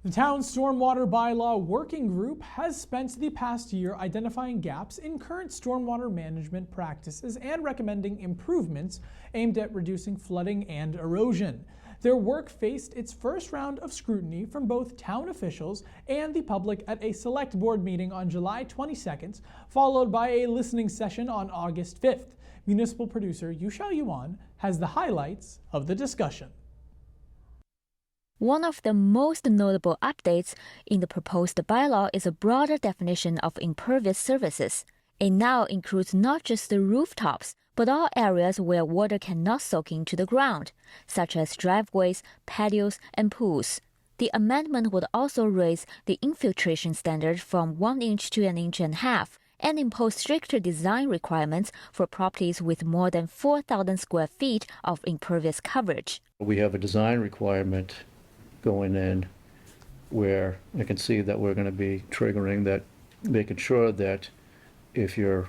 The town's Stormwater Bylaw Working Group has spent the past year identifying gaps in current stormwater management practices and recommending improvements aimed at reducing flooding and erosion. Their work faced its first round of scrutiny from both town officials and the public at a select board meeting on July 22nd, followed by a listening session on August 5th. Municipal producer Yushao Yuan has the highlights of the discussion. One of the most notable updates in the proposed bylaw is a broader definition of impervious surfaces. It now includes not just the rooftops, but all areas where water cannot soak into the ground, such as driveways, patios, and pools. The amendment would also raise the infiltration standard from 1 inch to 1.5 inches and impose stricter design requirements for properties with more than 4,000 square feet of impervious coverage. We have a design requirement going in where I can see that we're going to be triggering that, making sure that if you're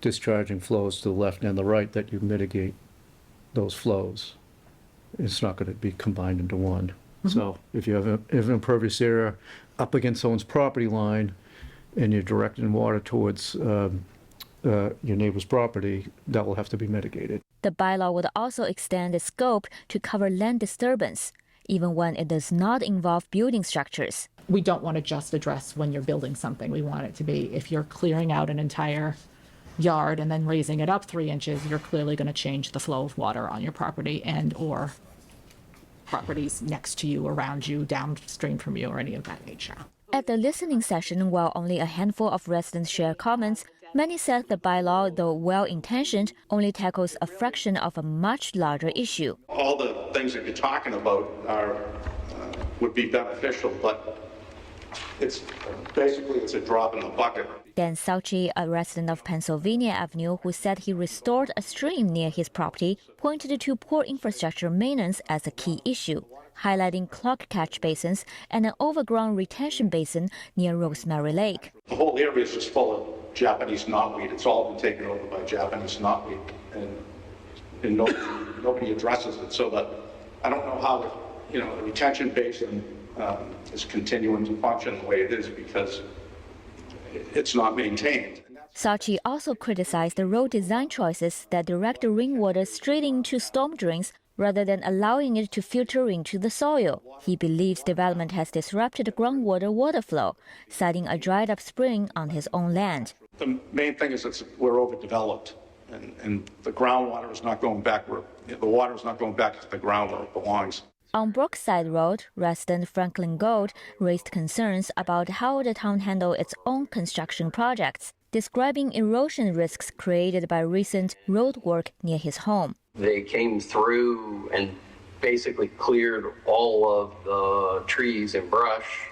discharging flows to the left and the right, that you mitigate those flows. It's not going to be combined into one. So if you have an impervious area up against someone's property line and you're directing water towards your neighbor's property, that will have to be mitigated. The bylaw would also extend the scope to cover land disturbance, even when it does not involve building structures. We don't want to just address when you're building something. We want it to be if you're clearing out an entire yard and then raising it up 3 inches, you're clearly going to change the flow of water on your property and or properties next to you, around you, downstream from you, or any of that nature. At the listening session, while only a handful of residents shared comments, many said the bylaw, though well-intentioned, only tackles a fraction of a much larger issue. All the things that you're talking about would be beneficial, but it's a drop in the bucket. Dan Sauchi, a resident of Pennsylvania Avenue who said he restored a stream near his property, pointed to poor infrastructure maintenance as a key issue, highlighting clogged catch basins and an overgrown retention basin near Rosemary Lake. The whole area is just full of Japanese knotweed. It's all been taken over by Japanese knotweed, and nobody addresses it. So that I don't know how the retention basin is continuing to function the way it is because it's not maintained. Sauchi also criticized the road design choices that direct the rainwater straight into storm drains rather than allowing it to filter into the soil. He believes development has disrupted groundwater water flow, citing a dried-up spring on his own land. The main thing is that we're overdeveloped, and the groundwater is not going back where the water is not going back to the ground where it belongs. On Brookside Road, resident Franklin Gold raised concerns about how the town handled its own construction projects, describing erosion risks created by recent road work near his home. They came through and basically cleared all of the trees and brush,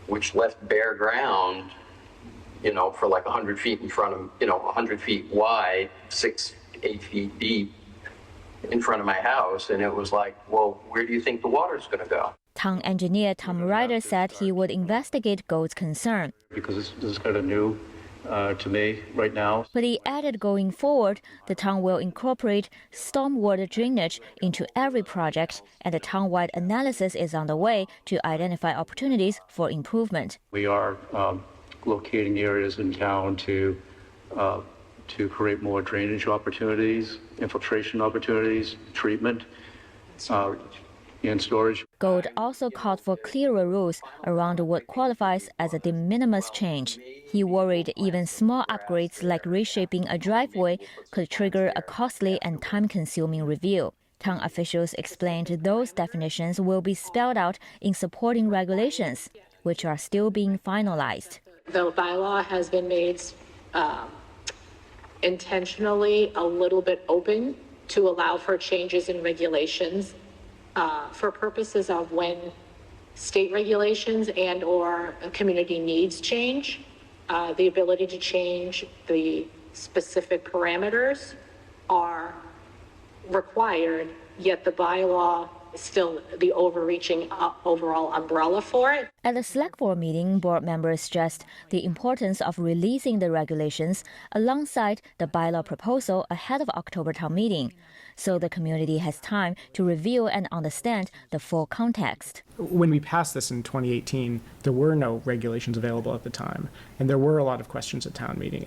which left bare ground, for like 100 feet in front of, 100 feet wide, 6, 8 feet deep in front of my house. And it was like, well, where do you think the water's going to go? Town engineer Tom Ryder said he would investigate Gold's concern. Because this is kind of new to me right now. But he added going forward, the town will incorporate stormwater drainage into every project, and a town-wide analysis is on the way to identify opportunities for improvement. We are locating areas in town to create more drainage opportunities, infiltration opportunities, treatment, and storage. Gold also called for clearer rules around what qualifies as a de minimis change. He worried even small upgrades like reshaping a driveway could trigger a costly and time-consuming review. Town officials explained those definitions will be spelled out in supporting regulations, which are still being finalized. The bylaw has been made intentionally a little bit open to allow for changes in regulations for purposes of when state regulations and or community needs change, the ability to change the specific parameters are required, yet the bylaw is still the overreaching overall umbrella for it. At the Select Board meeting, board members stressed the importance of releasing the regulations alongside the bylaw proposal ahead of October town meeting, so the community has time to review and understand the full context. When we passed this in 2018, there were no regulations available at the time, and there were a lot of questions at town meeting.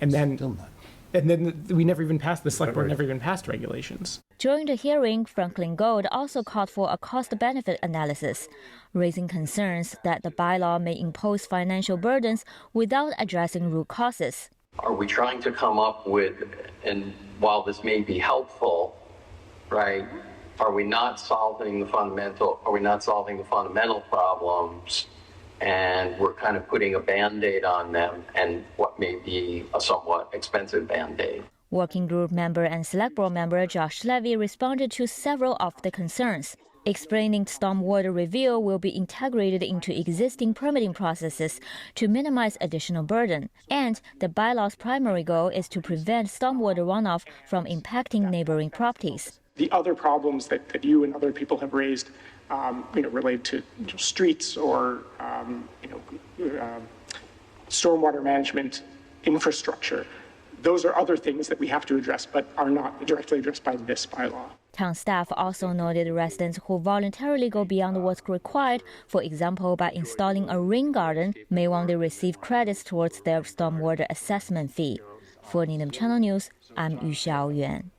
And then we never even passed, the select board never even passed regulations. During the hearing, Franklin Gold also called for a cost-benefit analysis, raising concerns that the bylaw may impose financial burdens without addressing root causes. Are we trying to come up with, and while this may be helpful, right, are we not solving the fundamental problems, and we're kind of putting a Band-Aid on them, and what may be a somewhat expensive Band-Aid? Working Group member and Select Board member Josh Levy responded to several of the concerns, explaining stormwater review will be integrated into existing permitting processes to minimize additional burden, and the bylaw's primary goal is to prevent stormwater runoff from impacting neighboring properties. The other problems that you and other people have raised, related to streets or stormwater management infrastructure, those are other things that we have to address but are not directly addressed by this bylaw. Town staff also noted residents who voluntarily go beyond what's required, for example by installing a rain garden, may one day receive credits towards their stormwater assessment fee. For Needham Channel News, I'm Yu Xiaoyuan.